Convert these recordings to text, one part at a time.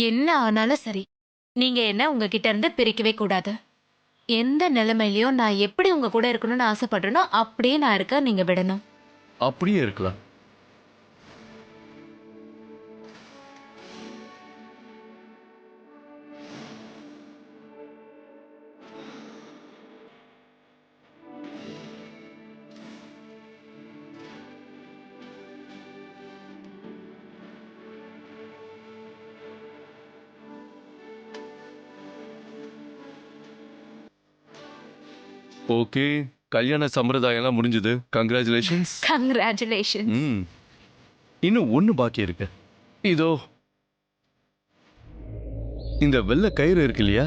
என்ன ஆனாலும் சரி, நீங்க என்ன உங்ககிட்ட இருந்து பிரிக்கவே கூடாது. எந்த நிலைமையிலயும் நான் எப்படி உங்க கூட இருக்கணும்னு ஆசைப்படுறேனோ அப்படியே நான் இருக்க நீங்க விடணும். அப்படியே இருக்கலாம். ஓகே, கல்யாண சம்பிரதாயம்லாம் முடிஞ்சது. கங்க்ராச்சுலேஷன்ஸ். கங்க்ராச்சுலேஷன்ஸ். இன்னும் ஒண்ணு பாக்கி இருக்கு. இதோ இந்த வெள்ளை கயிறு இருக்கு இல்லையா,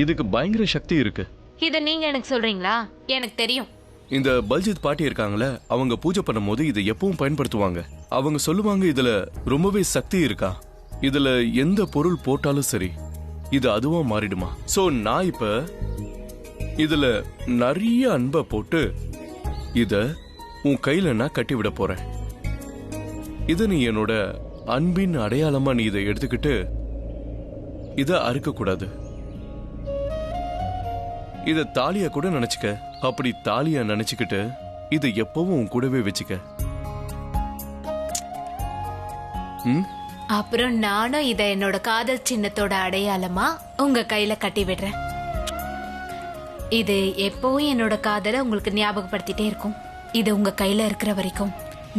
இதுக்கு பயங்கர சக்தி இருக்கு. இத நீங்க எனக்கு சொல்றீங்களா? எனக்கு தெரியும். இந்த பல்ஜித் பாட்டி இருக்காங்களே, அவங்க பூஜை பண்ணும்போது இதை எப்பவும் பயன்படுத்துவாங்க. அவங்க சொல்லுவாங்க இதுல ரொம்பவே சக்தி இருக்கா, இதுல எந்த பொருள் போட்டாலும் சரி இது அதுவா மாறிடுமா. சோ நான் இப்ப இதுல நிறைய அன்பை போட்டு இத உன் கையில நான் கட்டி விட போறேன். இது நீ என்னோட அன்பின் அடையாளமா நீ இதை எடுத்துக்கிட்டு இத அறுக்க கூடாது. இத தாலியா கூட நினைச்சுக்க. அப்படி தாலியா நினைச்சுக்கிட்டு இது எப்பவும் உன் கூடவே வச்சுக்க. அப்புறம் நானும் இத என்னோட காதல் சின்னத்தோட அடையாளமா உங்க கையில கட்டி விடுறேன். இது எப்பவும் என்னோட காதலை உங்களுக்கு ஞாபகப்படுத்திட்டே இருக்கும். இது உங்க கையில இருக்கிற வரைக்கும்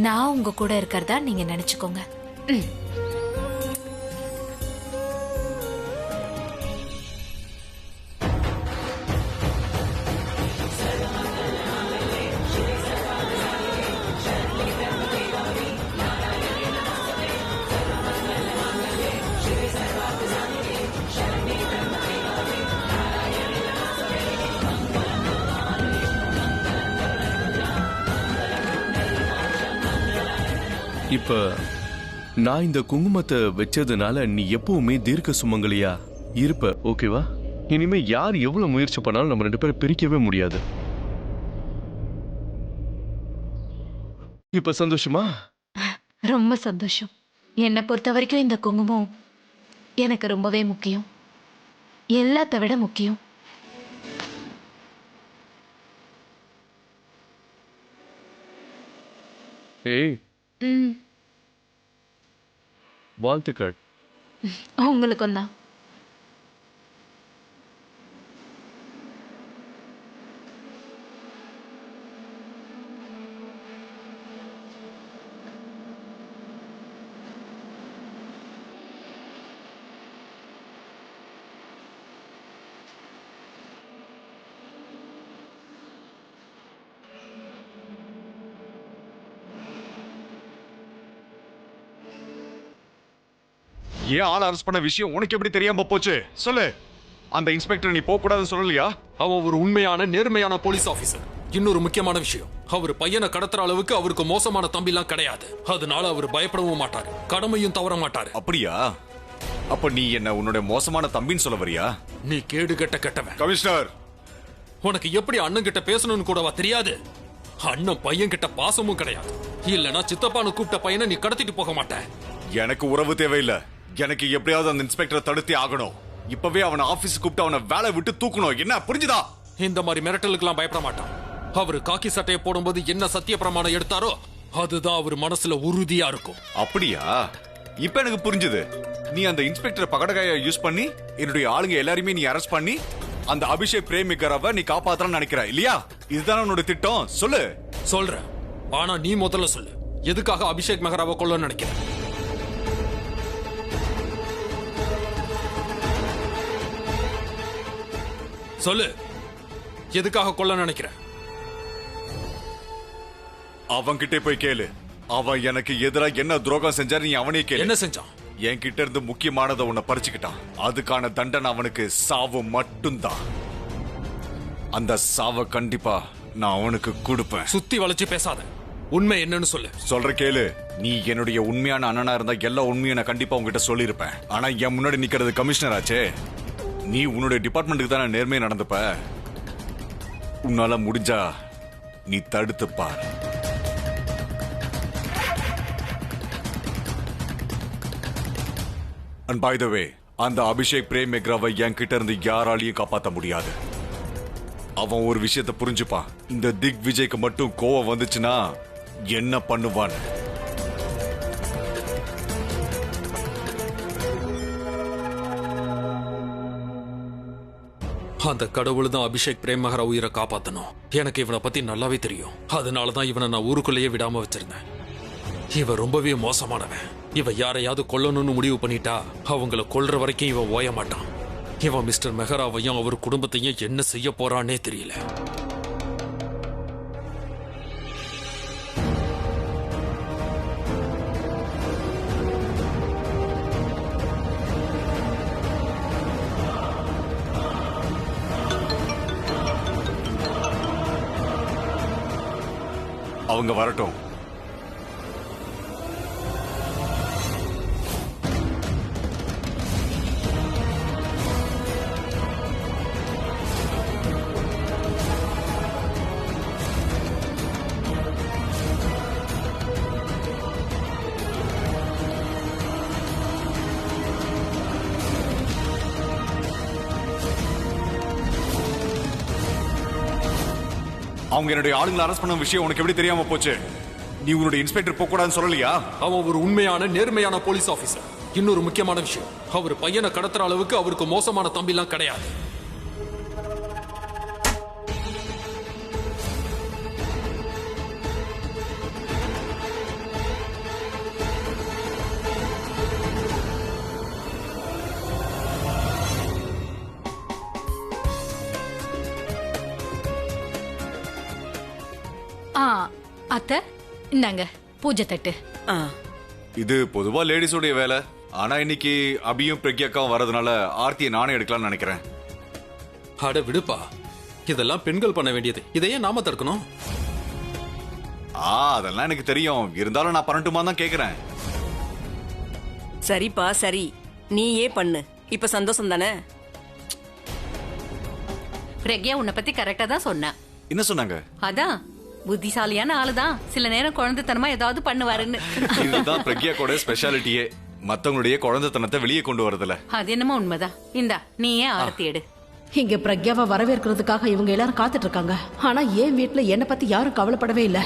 நான் உங்க கூட இருக்கிறதா நீங்க நினைச்சுக்கோங்க. இப்ப நான் இந்த குங்குமத்தை வச்சதுனால நீ எப்பவுமே தீர்க்க சுமங்கலியா இருப்ப. ஓகேவா? இனிமே யார் எவ்வளவு முயற்சி பண்ணாலும் நம்ம ரெண்டு பேரும் பிரிக்கவே முடியாது. இப்ப சந்தோஷமா? ரொம்ப சந்தோஷம். என்னை பொறுத்த வரைக்கும் இந்த குங்குமம் எனக்கு ரொம்பவே முக்கியம். எல்லாத்த விட முக்கியம். ஏய், வாழ்த்துக்கள். உங்களுக்கும் தான். ஏன் ஆள் அரெஸ்ட் பண்ண விஷயம் உனக்கு எப்படி தெரியாம போச்சு? சொல்லு. அந்த இன்ஸ்பெக்டர் நீ போக கூடாதுன்னு சொல்லலையா? அவன் ஒரு உண்மையான நேர்மையான போலீஸ் ஆபீசர். இன்னொரு முக்கியமான விஷயம், அவர் பையனை கடத்துற அளவுக்கு அவருக்கு மோசமான தம்பிலாம் கிடையாது. அதனால அவர் பயப்படவும் மாட்டாரு, கடமையும் தவற மாட்டாரு. அப்படியா? அப்ப நீ என்ன உன்னோட மோசமான தம்பின்னு சொல்ல வரியா? நீ கேடு கெட்ட கெட்டவன். கமிஷனர், உனக்கு எப்படி அண்ணன் கிட்ட பேசணும்னு கூடவா தெரியாது? அண்ணன் பையன் கிட்ட பாசமும் கிடையாது. இல்லனா சித்தப்பான்னு கூப்பிட்ட பையனை நீ கடத்திட்டு போக மாட்ட. எனக்கு உறவு தேவையில்லை. எனக்கு எப்படியாவது அந்த இன்ஸ்பெக்டரை தடுத்தே ஆகணும். இப்பவே அவனை ஆபீஸ் கூப்பிட்டு அவனை வேலை விட்டு தூக்கணும். என்ன புரிஞ்சுதா? இந்த மாதிரி மிரட்டலுக்கெல்லாம் பயப்பட மாட்டான். அவரு காக்கி சட்டையை போடும்போது என்ன சத்திய பிரமாணம் எடுத்தாரோ அதுதான் அவர் மனசுல உறுதியா இருக்கும். அப்படியா? இப்ப எனக்கு புரிஞ்சுது. நீ அந்த இன்ஸ்பெக்டர் பகடகாய யூஸ் பண்ணி என்னுடைய ஆளுங்க எல்லாரையுமே நீ அரெஸ்ட் பண்ணி அந்த அபிஷேக் பிரேமிகராவை நீ காப்பாத்தறன்னு நினைக்கிற இல்லையா? இதுதான் உன்னோட திட்டம். சொல்லு. சொல்றேன், ஆனா நீ முதல்ல சொல்லு, எதுக்காக அபிஷேக் மெஹராவை கொல்லணும்னு நினைக்கிற? சொல்லு, எதுக்காக கொல்ல நினைக்கிற? அவன்கிட்ட போய் கேளு. அவன் எனக்கு எதிராக என்ன துரோகம் செஞ்சாரு நீ அவனே கேளு. என்ன செஞ்சான்? என்கிட்ட இருந்து முக்கியமானதை உன்னை பறிச்சுக்கிட்டான். அதுக்கான தண்டனை அவனுக்கு சாவு மட்டும்தான். அந்த சாவை கண்டிப்பா நான் அவனுக்கு கொடுப்பேன். சுத்தி வளைச்சு பேசாத, உண்மை என்னன்னு சொல்லு. சொல்ற கேளு. நீ என்னுடைய உண்மையான அண்ணனா இருந்தா எல்லா உண்மையும் நான் கண்டிப்பா உங்ககிட்ட சொல்லியிருப்பேன். ஆனா என் முன்னாடி நிக்கிறது கமிஷனர் ஆச்சே. நீ உன்னுடைய டிபார்ட்மெண்ட்டுக்கு தானே நேர்மையா நடந்துப்ப. உன்னால முடிஞ்சா நீ தடுத்து பார். அண்ட் பை த வே, அந்த அபிஷேக் பிரேம் மெக்ராவை என்கிட்ட இருந்து யாராலையும் காப்பாற்ற முடியாது. அவன் ஒரு விஷயத்தை புரிஞ்சுப்பான். இந்த திக் விஜய்க்கு மட்டும் கோவம் வந்துச்சுன்னா என்ன பண்ணுவான்? அந்த கடவுள் தான் அபிஷேக் பிரேம் மெஹ்ரா உயிரை காப்பாத்தணும். எனக்கு இவனை பத்தி நல்லாவே தெரியும். அதனாலதான் இவனை நான் ஊருக்குள்ளேயே விடாம வச்சிருந்தேன். இவன் ரொம்பவே மோசமானவன். இவன் யாரையாவது கொல்லணும்னு முடிவு பண்ணிட்டா அவங்கள கொல்ற வரைக்கும் இவன் ஓய மாட்டான். இவன் மிஸ்டர் மெஹ்ராவையும் அவர் குடும்பத்தையும் என்ன செய்ய போறானே தெரியல. அவங்க வரட்டும். அவங்க என்னுடைய ஆளுங்களை அரெஸ்ட் பண்ண விஷயம் உனக்கு எப்படி தெரியாம போச்சு? நீ உன்னுடைய இன்ஸ்பெக்டர் போக கூடாதுன்னு சொல்லலையா? அவன் ஒரு உண்மையான நேர்மையான போலீஸ் ஆபீசர். இன்னொரு முக்கியமான விஷயம், அவர் பையனை கடத்துற அளவுக்கு அவருக்கு மோசமான தம்பிலாம் கிடையாது. அத்தை, இந்தாங்க பூஜை தட்டு. இது பொதுவா லேடிஸோடைய வேலை. ஆனா இன்னைக்கு அபியும் பிரக்யாக்காவும் வரதுனால ஆர்த்தியை நானே எடுக்கலாம்னு நினைக்கிறேன். அட விடுப்பா, இதெல்லாம் பெண்கள் பண்ண வேண்டியது. இதையே நாம தடுக்கணும். அதெல்லாம் எனக்கு தெரியும். இருந்தாலும் நான் பண்ணட்டுமா தான் கேக்குறேன். சரிப்பா சரி, நீயே பண்ணு. இப்ப சந்தோஷம் தானே? பிரக்யா உன்னை பத்தி கரெக்டா தான் சொன்னேன். என்ன சொன்னாங்க? அதான் புத்திசாலியான ஆளுதான், சில நேரம் குழந்தைத்தனமா ஏதாவது பண்ணுவாருன்னு. இதுதான் பிரக்யாக்கோட ஸ்பெஷாலிட்டியே, மத்தவங்களுடைய குழந்தைத்தனத்தை வெளியே கொண்டு வரதுல. அது என்னமோ உண்மைதான். இந்தா நீயே ஆரத்தி எடு. இங்க பிரக்யாவை வரவேற்கிறதுக்காக இவங்க எல்லாரும் காத்துட்டு இருக்காங்க. ஆனா என் வீட்டுல என்ன பத்தி யாரும் கவலைப்படவே இல்ல.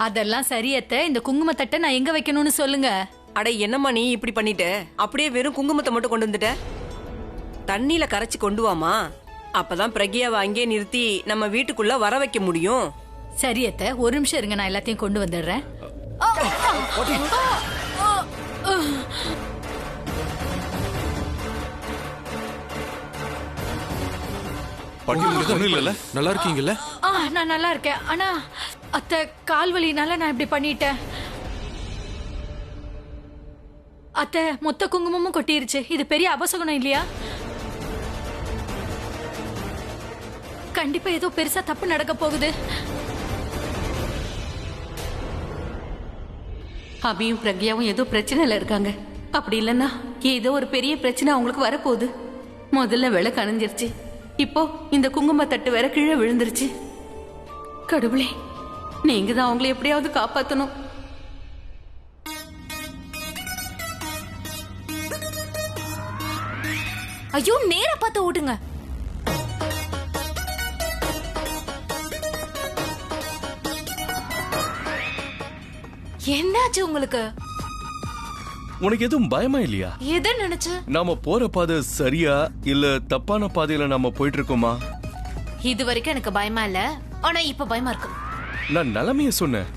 அதெல்லாம் சரியத்த. இந்த குங்குமத்தட்டை நான் எங்க வைக்கணும்னு சொல்லுங்க. அட என்னம்மா நீ இப்படி பண்ணிட்ட? அப்படியே வெறும் குங்குமத்தை மட்டும் கொண்டு வந்துட்ட. தண்ணியில கரைச்சு கொண்டு வாமா. அப்பதான் பிரக்யாவை அங்கே நிறுத்தி நம்ம வீட்டுக்குள்ள வர வைக்க முடியும். சரியத்த, ஒரு நிமிஷம் இருங்க, நான் எல்லாத்தையும் கொண்டு வந்துடுறேன். நல்லா இருக்கீங்கல்ல? நான் நல்லா இருக்கேன். ஆனா அத்தை, கால் வலினால நான் இப்படி பண்ணிட்டேன். அத்தை, மொத்த குங்குமமும் கொட்டிருச்சு. இது பெரிய அபசகுணம் இல்லையா? கண்டிப்பா ஏதோ பெருசா தப்பு நடக்க போகுது. அபியும் பிரக்யாவும் ஏதோ பிரச்சனையில இருக்காங்க. அப்படி இல்லைன்னா ஏதோ ஒரு பெரிய பிரச்சனை அவங்களுக்கு வரப்போகுது. முதல்ல விளக்கு அணைஞ்சிருச்சு, இப்போ இந்த குங்குமத்தட்டு வேற கீழே விழுந்துருச்சு. கடவுளே, நீங்க தான் அவங்களை எப்படியாவது காப்பாத்தணும். ஐயோ, நேரா பார்த்து ஓட்டுங்க. என்னாச்சு உங்களுக்கு? உனக்கு எதுவும் பயமா இல்லையா? எதை நினைச்சு? நாம போற பாதை சரியா இல்ல தப்பான பாதையில நாம போயிட்டு இருக்கோமா? இது வரைக்கும் எனக்கு பயமா இல்ல, ஆனா இப்ப பயமா இருக்கு. நான் நிலைமைய சொன்னேன்.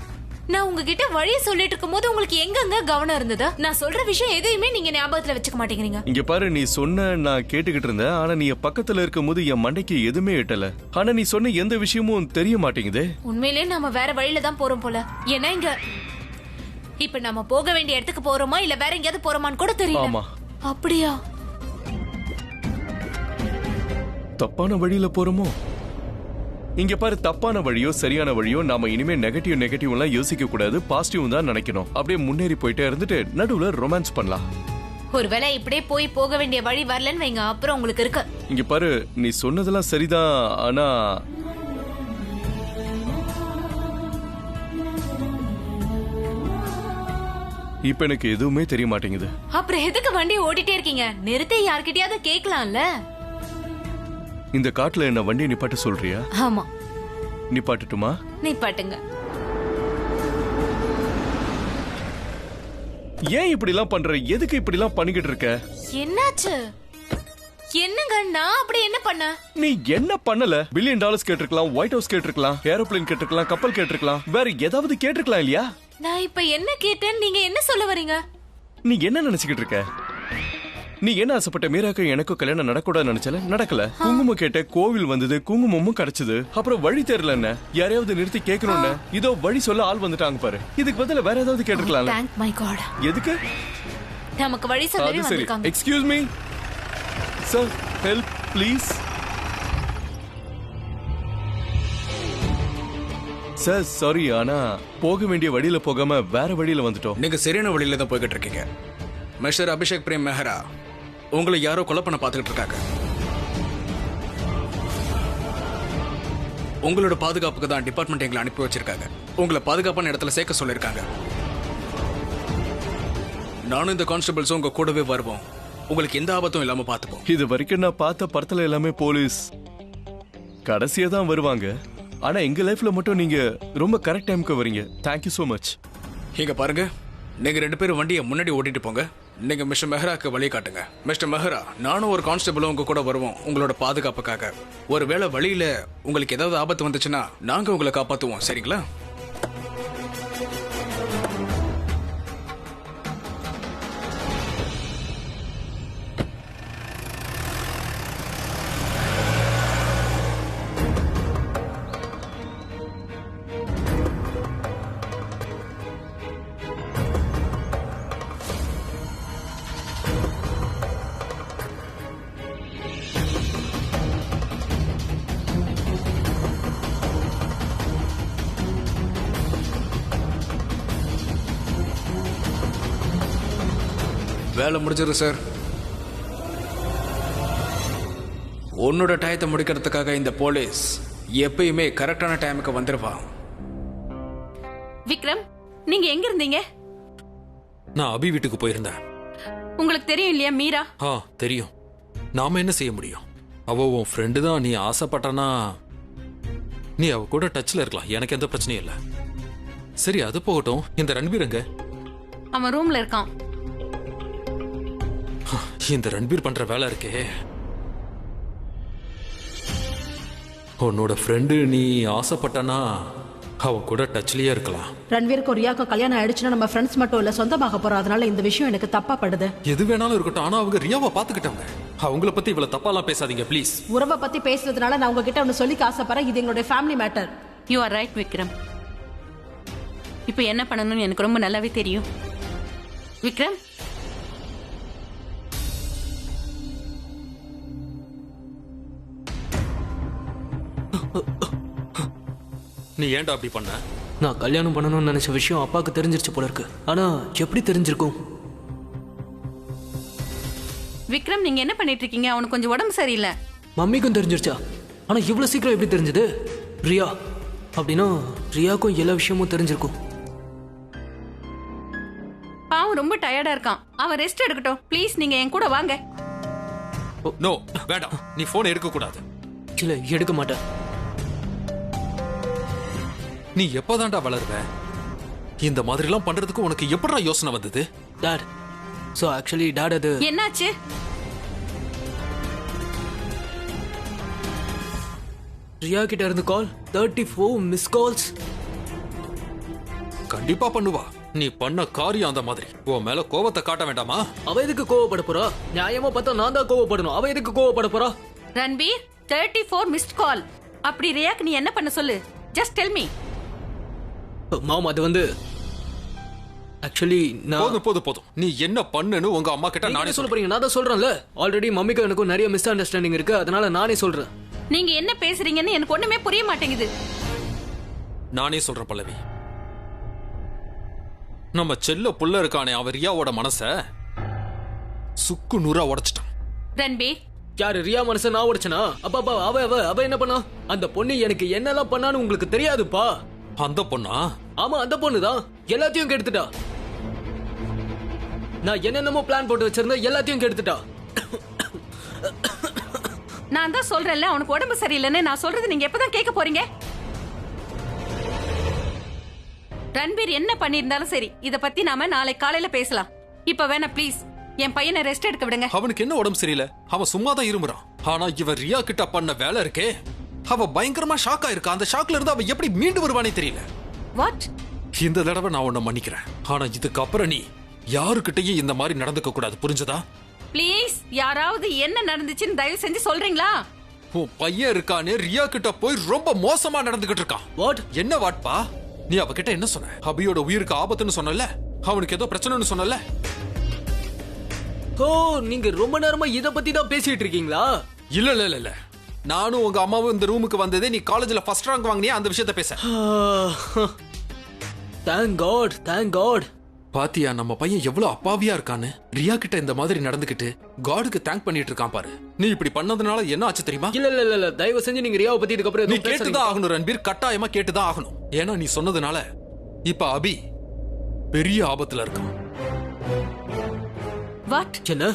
நான் உங்ககிட்ட வழிய சொல்லிட்டு இருக்கும்போது உங்களுக்கு எங்கங்க கவனம் இருந்தது? நான் சொல்ற விஷயம் எதையுமே நீங்க ஞாபகத்துல வச்சுக்க மாட்டேங்கிறீங்க. இங்க பாரு, நீ சொன்ன நான் கேட்டுக்கிட்டு இருந்தேன். ஆனா நீ என் பக்கத்துல இருக்கும் போது என் மண்டைக்கு எதுவுமே எட்டல. ஆனா நீ சொன்ன எந்த விஷயமும் தெரிய மாட்டேங்குது. உண்மையிலே நாம வேற வழியில தான் போறோம் போல. ஏன்னா இங்க இப்ப நம்ம போக வேண்டிய இடத்துக்கு போறோமா இல்ல வேற எங்கேயாவது போறோமான்னு கூட தெரியல. ஆமா. அப்படியா? தப்பான வழியில போறோமோ? இங்க பாரு, தப்பான வழியோ சரியான வழியோ நாம இனிமே நெகட்டிவ் எல்லாம் யோசிக்க கூடாது. பாசிட்டிவ் தான் நினைக்கணும். அப்படியே முன்னேறி போயிட்டே இருந்துட்டு நடுவுல ரொமான்ஸ் பண்ணலாம். ஒருவேளை இப்படியே போக வேண்டிய வழி வரலன்னு வைங்க, அப்புறம் உங்களுக்கு இருக்கு. இங்க பாரு, நீ சொன்னதெல்லாம் சரிதான். ஆனா இப்ப எனக்கு எதுவுமே தெரிய மாட்டேங்குது. அப்புறம் எதுக்கு வண்டி ஓட்டிட்டே இருக்கீங்க? நிறுத்தி யார்கிட்டயாவது கேட்கலாம்ல. இந்த காட்டுல என்ன வண்டியை நிப்பாட்ட சொல்றியா? ஆமா, நிப்பாட்டுமா? நிப்பாட்டுங்க. ஏன் இப்படி எல்லாம் பண்ற? எதுக்கு இப்படி எல்லாம் பண்ணிக்கிட்டு இருக்க? என்னாச்சு? என்னங்க, நான் அப்படி என்ன பண்ண? நீ என்ன பண்ணல? $1 பில்லியன் கேட்டிருக்கலாம், ஒயிட் ஹவுஸ் கேட்டிருக்கலாம், ஏரோப்ளேன் கேட்டிருக்கலாம், கப்பல் கேட்டிருக்கலாம், வேற ஏதாவது கேட்டிருக்கலாம் இல்லையா? நான் இப்ப என்ன கேட்டேன்? நீங்க என்ன சொல்ல வரீங்க? நீ என்ன நினைச்சுக்கிட்டு இருக்க? நீ என்ன ஆசைப்பட்ட? மீராக்கு எனக்கும் கல்யாணம் நடக்கூடாது நினைச்சல, நடக்கல. குங்குமம் கேட்ட, கோவில் வந்தது, குங்குமமும் கிடைச்சது. அப்புறம் வழி தெரியல, என்ன யாரையாவது நிறுத்தி கேட்கணும்னு இதோ வழி சொல்ல ஆள் வந்துட்டாங்க பாரு. இதுக்கு பதிலா வேற ஏதாவது கேட்டிருக்கலாம். Thank my God. எதுக்கு? நமக்கு வழி சொல்லவே அது சரி. வந்திருக்காங்க. Excuse me sir, help please. Sir sorry, ஆனா போக வேண்டிய வழியில போகாம வேற வழியில வந்துட்டோம். நீங்க சரியான வழியில தான் போய்கிட்டு இருக்கீங்க. மிஸ்டர் அபிஷேக் பிரேம் மெஹரா, உங்களை யாரோ கொலை பண்ண பார்த்துக்கிட்டு இருக்காங்க. உங்களோட பாதுகாப்புக்கு தான் டிபார்ட்மெண்ட் எங்களை அனுப்பி வச்சிருக்காங்க. உங்களை பாதுகாப்பான இடத்துல சேர்க்க சொல்லியிருக்காங்க. நானும் இந்த கான்ஸ்டபிள்ஸும் உங்க கூடவே வருவோம். உங்களுக்கு எந்த ஆபத்தும் இல்லாம பார்த்துப்போம். இது வரைக்கும் நான் பார்த்த படத்துல எல்லாமே போலீஸ் கடைசியா தான் வருவாங்க. ஆனா எங்க லைஃப்ல மட்டும் நீங்க ரொம்ப கரெக்ட் டைம்க்கு வரீங்க. Thank you so much. இங்க பாருங்க, நீங்க 2 பேரும் வண்டியை முன்னாடி ஓட்டிட்டு போங்க. நீங்க மிஸ்டர் மெஹராக்கு வழி காட்டுங்க. மிஸ்டர் மெஹரா, நானும் ஒரு கான்ஸ்டபிளும் உங்க கூட வருவோம் உங்களோட பாதுகாப்புக்காக. ஒருவேளை வழியில உங்களுக்கு ஏதாவது ஆபத்து வந்துச்சுன்னா நாங்க உங்களை காப்பாத்துவோம். சரிங்களா? வேலை முடிஞ்சிடும் சார். உன்னோட டயத்தை முடிக்கிறதுக்காக இந்த போலீஸ் எப்பயுமே கரெக்டான டைமுக்கு வந்துருவான். விக்ரம், நீங்க எங்க இருந்தீங்க? நான் அபி வீட்டுக்கு போயிருந்தேன். உங்களுக்கு தெரியும் இல்லையா மீரா? தெரியும். நாம என்ன செய்ய முடியும்? அவ உன் ஃப்ரெண்டு தான். நீ ஆசைப்பட்டனா நீ அவ கூட டச்ல இருக்கலாம். எனக்கு எந்த பிரச்சனையும் இல்லை. சரி, அது போகட்டும். இந்த ரன்பீர் எங்க? அவன் ரூம்ல இருக்கான். இந்த ரன்பீர் பண்ற வேலை இருக்கே. உன்னோட ஃப்ரெண்டு நீ ஆசைப்பட்டனா அவ கூட டச்லயே இருக்கலாம். ரன்வீருக்கு ரியாக்கும் கல்யாணம் ஆயிடுச்சுன்னா நம்ம ஃப்ரெண்ட்ஸ் மட்டும் இல்ல, சொந்தமாக போறோம். அதனால இந்த விஷயம் எனக்கு தப்பா படுது. எது வேணாலும் இருக்கட்டும், ஆனா அவங்க ரியாவை பாத்துக்கிட்டாங்க. அவங்கள பத்தி இவ்வளவு தப்பாலாம் பேசாதீங்க ப்ளீஸ். உறவை பத்தி பேசுறதுனால நான் உங்ககிட்ட ஒன்னு சொல்லிக்க ஆசைப்படுறேன். இது எங்களுடைய family matter. You are right Vikram. இப்போ என்ன பண்ணணும்னு எனக்கு ரொம்ப நல்லாவே தெரியும். விக்ரம், நீ ஏன்டா அப்படி பண்ண? நான் கல்யாணம் பண்ணணும்னு நினைச்ச விஷயம் அப்பாவுக்கு தெரிஞ்சிருச்சு போல இருக்கு. ஆனா எப்படி தெரிஞ்சிருக்கும்? விக்ரம், நீங்க என்ன பண்ணிட்டு இருக்கீங்க? அவனுக்கு கொஞ்சம் உடம்பு சரியில்லை. மம்மிக்கும் தெரிஞ்சிருச்சா? ஆனா இவ்வளவு சீக்கிரம் எப்படி தெரிஞ்சது? ரியா அப்படின்னா ரியாக்கும் எல்லா விஷயமும் தெரிஞ்சிருக்கும். பாவம் ரொம்ப டயர்டா இருக்கான். அவன் ரெஸ்ட் எடுக்கட்டும். ப்ளீஸ் நீங்க என் கூட வாங்க. நோ, வேண்டாம். நீ போன் எடுக்க கூடாது. இல்ல, எடுக்க மாட்டேன். நீ எப்பதான்டா வளருவ? இந்த மாதிரி எல்லாம் பண்றதுக்கு உனக்கு எப்படா யோசனை வந்தது? டாட், சோ ஆக்சுவலி டாட், அது என்னாச்சு? ரியா கிட்ட இருந்து கால் 34 மிஸ் கால்ஸ். கண்டிப்பா பண்ணுவா. நீ பண்ண காரியம் அந்த மாதிரி. உன் மேல கோவத்தை காட்ட வேண்டாமா? அவ எதுக்கு கோவப்பட போறா? நியாயமா பார்த்தா நான் தான் கோவப்படணும். அவ எதுக்கு கோவப்பட போறா? ரன்பீர், 34 மிஸ்ட் கால். அப்படி ரியாக்கு நீ என்ன பண்ண சொல்லு. Just tell me. மாம், அது வந்து ஆக்சுவலி நான் போதும். நீ என்ன பண்ணுன்னு உங்க அம்மா கிட்ட நானே சொல்ல போறீங்க. நான் தான் சொல்றேன்ல, ஆல்ரெடி மம்மிக்கு எனக்கும் நிறைய மிஸ் அண்டர்ஸ்டாண்டிங் இருக்கு. அதனால நானே சொல்றேன். நீங்க என்ன பேசுறீங்கன்னு எனக்கு ஒண்ணுமே புரிய மாட்டேங்குது. நானே சொல்றேன் பல்லவி. நம்ம செல்ல புள்ள இருக்கானே, அவ ரியாவோட மனச சுக்கு நூறா உடைச்சிட்டான். ரன்பீர், யாரு ரியா மனச நான் உடைச்சனா? அப்பா அவ என்ன பண்ணா? அந்த பொண்ணு எனக்கு என்னெல்லாம் பண்ணான்னு உங்களுக்கு தெரியாதுப்பா. அந்த பொண்ணா? ஆமா, அந்த பொண்ணுதான் எல்லாத்தையும் கெடுத்துட்டா. நான் என்னென்னமோ பிளான் போட்டு வச்சிருந்தேன், எல்லாத்தையும் கெடுத்துட்டா. நான் தான் சொல்றேன்ல அவனுக்கு உடம்பு சரியில்லைன்னு. நான் சொல்றது நீங்க எப்பதான் கேட்க போறீங்க? ரன்பீர் என்ன பண்ணிருந்தாலும் சரி, இத பத்தி நாம நாளை காலையில பேசலாம். இப்ப வேணா ப்ளீஸ் என் பையனை ரெஸ்ட் எடுக்க விடுங்க. அவனுக்கு என்ன உடம்பு சரியில்லை, அவன் சும்மா தான் இருமுறான். ஆனா இவன் ரியா கிட்ட பண்ண வேலை இருக்கே, அவ பயங்கரமா ஷாக் ஆயிருக்கா. அந்த ஷாக்ல இருந்து அவன் எப்படி மீண்டு வருவானே தெரியல. வாட்? இந்த தடவை நான் உன்னை மன்னிக்கிறேன். ஆனா இதுக்கப்புறம் நீ யாருக்கிட்டையும் இந்த மாதிரி நடந்துக்க கூடாது, புரிஞ்சதா? ப்ளீஸ் யாராவது என்ன நடந்துச்சுன்னு தயவு செஞ்சு சொல்றீங்களா? உன் பையன் இருக்கானே ரியா கிட்ட போய் ரொம்ப மோசமா நடந்துகிட்டு இருக்கான். வாட்? என்ன வாட்பா? நீ அவகிட்ட என்ன சொன்ன? அபியோட உயிருக்கு ஆபத்துன்னு சொன்னல, அவனுக்கு ஏதோ பிரச்சனைன்னு சொன்னல. ஓ, நீங்க ரொம்ப நேரமா இத பத்தி தான் பேசிட்டு இருக்கீங்களா? இல்ல இல்ல இல்ல இல்ல, நானும் உங்க அம்மாவும் இந்த ரூமுக்கு வந்ததே நீ காலேஜ்ல ஃபர்ஸ்ட் ரேங்க் வாங்கினியா அந்த விஷயத்தை பேச. Thank God, thank God. பாத்தியா நம்ம பையன் எவ்வளவு அப்பாவியா இருக்கான்னு? ரியா கிட்ட இந்த மாதிரி நடந்துகிட்டு காடுக்கு தேங்க் பண்ணிட்டு இருக்கான் பாரு. நீ இப்படி பண்ணதுனால என்ன ஆச்சு தெரியுமா? இல்ல இல்ல இல்ல இல்ல, தயவு செஞ்சு நீங்க ரியாவை பத்தி இதுக்கு அப்புறம் நீ கேட்டுதான் ஆகணும் ரன்பீர், கட்டாயமா கேட்டுதான் ஆகணும். ஏன்னா நீ சொன்னதுனால இப்ப அபி பெரிய ஆபத்துல இருக்கான். வாட்? என்ன?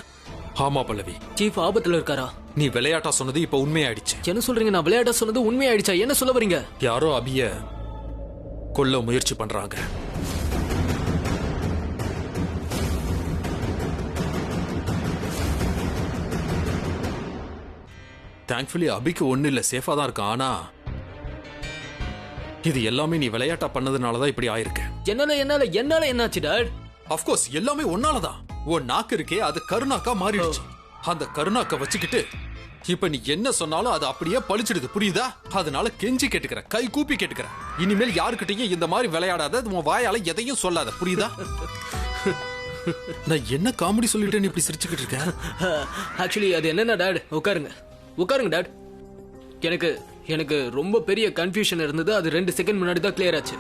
ஆமா பல்லவி, சீஃப் ஆபத்துல இருக்காரா? நீ விளையாட்டா சொன்னது இப்ப உண்மையாயிடுச்சு. என்ன சொல்றீங்க? நான் விளையாட்ட சொன்னது உண்மையாயிடுச்சா? என்ன சொல்ல வரீங்க? யாரோ அபிய கொல்ல முயற்சி பண்றாங்க. தேங்க்ஃபுல்லி அபிக்கு ஒண்ணு இல்ல, சேஃபா தான் இருக்கான். ஆனா இது எல்லாமே நீ விளையாட்டா பண்ணதுனாலதான் இப்படி ஆயிருக்கு. என்னால என்னாச்சு டாட்? அஃப்கோர்ஸ் எல்லாமே ஒன்னாலதான். உன் நாக்கு இருக்கே, அது கருணாக்கா மாறிடுச்சு. அந்த கருணாக்க வச்சுக்கிட்டு இப்ப நீ என்ன சொன்னாலும் அது அப்படியே பழிச்சிடுது, புரியுதா? அதனால கெஞ்சி கேட்டுக்கிறேன், கை கூப்பி கேட்டுக்கிறேன், இனிமேல் யாருக்கிட்டையும் இந்த மாதிரி விளையாடாத, உன் வாயால எதையும் சொல்லாத, புரியுதா? நான் என்ன காமெடி சொல்லிட்டேன்னு இப்படி சிரிச்சுக்கிட்டு இருக்கேன்? ஆக்சுவலி அது என்னன்னா டாட், உட்காருங்க டாட். எனக்கு ரொம்ப பெரிய கன்ஃபியூஷன் இருந்தது. அது 2 செகண்ட் முன்னாடி தான் கிளியர் ஆச்சு.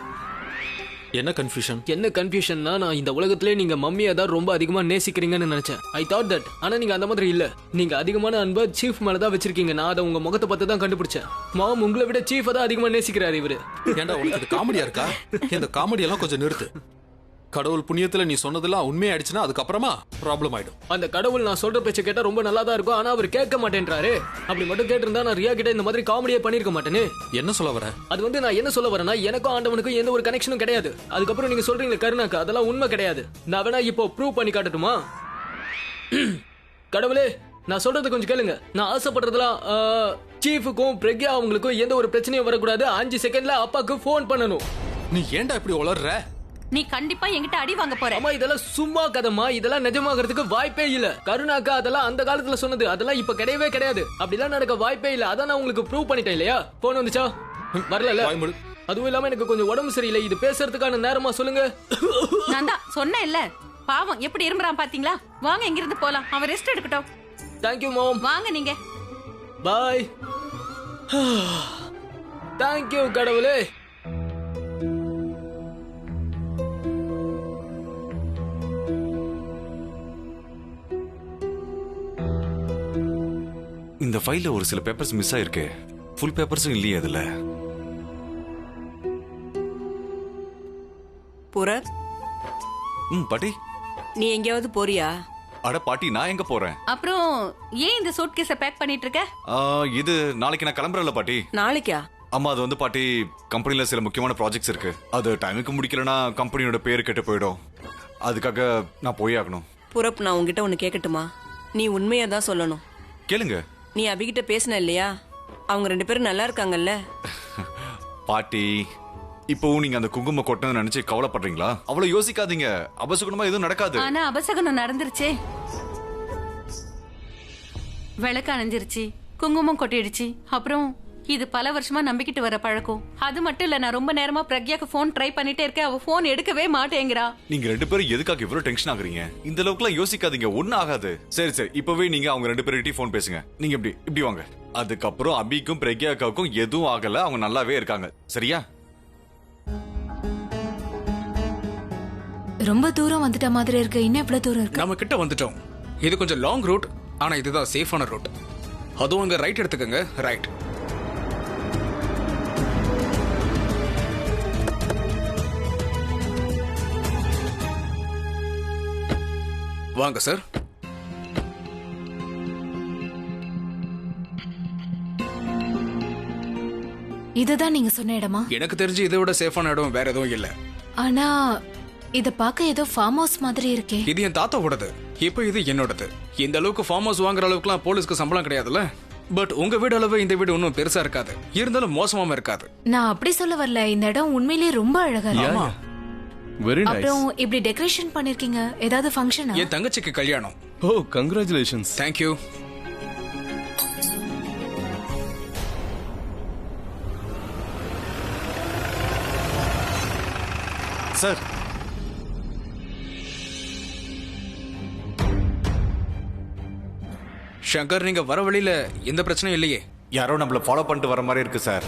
என்ன கன்ஃபியூஷன்? என்ன கன்ஃபியூஷன்னா, நான் இந்த உலகத்திலே நீங்க மம்மியை தான் ரொம்ப அதிகமா நேசிக்கிறீங்கன்னு நினைச்சேன். I thought that. ஆனா நீங்க அந்த மாதிரி இல்ல. நீங்க அதிகமான அன்பை சீஃப் மேல தான் வச்சிருக்கீங்க. நான் அதை உங்க முகத்தை பார்த்து தான் கண்டுபிடிச்சேன். மாம் உங்களை விட சீஃபை தான் அதிகமா நேசிக்கிறாரு இவரு. ஏண்டா உனக்கு இது காமெடியா இருக்கா? இந்த காமெடி எல்லாம் கொஞ்சம் நிறுத்து. கடவுள் புண்ணியத்துல நீ சொன்னதெல்லாம் உண்மையாயிடுச்சுன்னா அதுக்கப்புறமா ப்ராப்ளம் ஆயிடும். அந்த கடவுள் நான் சொல்ற பேச்ச கேட்டா ரொம்ப நல்லா தான் இருக்கும். ஆனா அவர் கேட்க மாட்டேன்றாரு. அப்படி மட்டும் கேட்டிருந்தா நான் ரியா கிட்ட இந்த மாதிரி காமெடியே பண்ணிருக்க மாட்டேன்னு. என்ன சொல்ல வர? அது நான் என்ன சொல்ல வரேன்னா, எனக்கும் ஆண்டவனுக்கும் எந்த ஒரு கனெக்ஷனும் கிடையாது. அதுக்கப்புறம் நீங்க சொல்றீங்க கருணாக்கு, அதெல்லாம் உண்மை கிடையாது. நான் வேணா இப்போ ப்ரூவ் பண்ணி காட்டட்டுமா? கடவுளே, நான் சொல்றது கொஞ்சம் கேளுங்க. நான் ஆசைப்படுறதுலாம் சீஃபுக்கும் பிரக்யா அவங்களுக்கும் எந்த ஒரு பிரச்சனையும் வரக்கூடாது. 5 செகண்ட்ல அப்பாக்கு போன் பண்ணணும். நீ ஏன்டா இப்படி உளர்ற? நீ கண்டிப்பா என்கிட்ட அடி வாங்க போற. அம்மா, இதெல்லாம் சும்மா கதமா, இதெல்லாம் நிஜமாகிறதுக்கு வாய்ப்பே இல்ல. கருணாக்கா அதெல்லாம் அந்த காலத்துல சொன்னது, அதெல்லாம் இப்ப கிடையவே கிடையாது. அப்படிலாம் நடக்க வாய்ப்பே இல்ல. அதான் நான் உங்களுக்கு ப்ரூவ் பண்ணிட்டேன் இல்லையா? போன் வந்துச்சா? வரல. அதுவும் இல்லாம எனக்கு கொஞ்சம் உடம்பு சரியில்லை. இது பேசுறதுக்கான நேரமா சொல்லுங்க. நான் தான் சொன்னேன்ல, பாவம் எப்படி இருமுறான் பாத்தீங்களா? வாங்க இங்க இருந்து போலாம், அவன் ரெஸ்ட் எடுக்கட்டும். தேங்க்யூ மாம். வாங்க நீங்க. பாய். தேங்க்யூ கடவுளே. இந்த ஃபைல்ல ஒரு சில பேப்பர்ஸ் மிஸ் ஆயிருக்கு. ஃபுல் பேப்பர்ஸும் இல்லையே அதுல. புரப், பாட்டி நீ எங்கேயாவது போறியா? அட பாட்டி, நான் எங்க போறேன்? அப்புறம் ஏன் இந்த சூட்கேஸை பேக் பண்ணிட்டு இருக்க? இது நாளைக்கு நான் கிளம்புறேன்ல பாட்டி. நாளைக்கா? ஆமா, அது வந்து பாட்டி கம்பெனில சில முக்கியமான ப்ராஜெக்ட்ஸ் இருக்கு. அது டைமுக்கு முடிக்கலனா கம்பெனியோட பேரு கெட்டு போயிடும். அதுக்காக நான் போய் ஆகணும். புரப், நான் உங்ககிட்ட ஒன்னு கேட்கட்டுமா? நீ உண்மையா தான் சொல்லணும். கேளுங்க. நீ அபிகிட்ட பேசின இல்லையா? அவங்க 2 பேரும் நல்லா இருக்காங்கல்ல? பாட்டி, இப்போ நீங்க அந்த குங்கும கொட்டை நினைச்சு கவலைப்படுறீங்களா? அவ்வளவு யோசிக்காதீங்க. அபசகுணமா எதுவும் நடக்காது. ஆனா அபசகுணம் நடந்துருச்சே. விளக்கு அணைஞ்சிருச்சு, குங்குமம் கொட்டிடுச்சு. அப்புறம் இது பல வருஷமா நம்பிக்கிட்டு வர பழக்கம். அது மட்டும் இல்ல, நான் ரொம்ப நேரமா பிரக்யாக்கு போன் ட்ரை பண்ணிட்டே இருக்கேன். அவ போன் எடுக்கவே மாட்டேங்கிறா. நீங்க 2 பேரும் எதுக்காக இவ்வளவு டென்ஷன் ஆகுறீங்க? இந்த அளவுக்குலாம் யோசிக்காதீங்க, ஒன்னும் ஆகாது. சரி, இப்பவே நீங்க அவங்க 2 பேர்கிட்ட போன் பேசுங்க. நீங்க இப்படி வாங்க. அதுக்கப்புறம் அபிக்கும் பிரக்யாக்காவுக்கும் எதுவும் ஆகல, அவங்க நல்லாவே இருக்காங்க. சரியா? ரொம்ப தூரம் வந்துட்ட மாதிரி இருக்கு. இன்னும் எவ்வளவு தூரம் இருக்கு? நம்ம கிட்ட வந்துட்டோம். இது கொஞ்சம் லாங் ரூட், ஆனா இதுதான் சேஃபான ரூட். அதுவும் அங்க ரைட் எடுத்துக்கங்க. ரைட். வாங்க சார். இதுதான் நீங்க சொன்ன இடமா? எனக்கு தெரிஞ்சு இதை விட சேஃபான இடம் வேற எதுவும் இல்ல. ஆனா இத பார்க்க ஏதோ ஃபார்ம் ஹவுஸ் மாதிரி இருக்கே. இது என் தாத்தாவோடது, இப்போ இது என்னோடது. இந்த அளவுக்கு ஃபார்ம் ஹவுஸ் வாங்குற அளவுக்குலாம் போலீஸ்க்கு சம்பளம் கிடையாதுல்ல. பட் உங்க வீடு அளவு இந்த வீடு ஒன்றும் பெருசா இருக்காது, இருந்தாலும் மோசமாம இருக்காது. நான் அப்படி சொல்ல வரல, இந்த இடம் உண்மையிலேயே ரொம்ப அழகா இருக்கு. Very nice. அப்புறம் இப்படி டெக்கரேஷன் பண்ணிருக்கீங்க, ஏதாவது ஃபங்க்ஷனா? என் தங்கச்சிக்கு கல்யாணம். ஓ கங்க்ராச்சுலேஷன்ஸ். தேங்க்யூ. சார், சங்கர், நீங்க வர வழியில எந்த பிரச்சனையும் இல்லையே? யாரோ நம்மள ஃபாலோ பண்ணிட்டு வர மாதிரி இருக்கு சார்.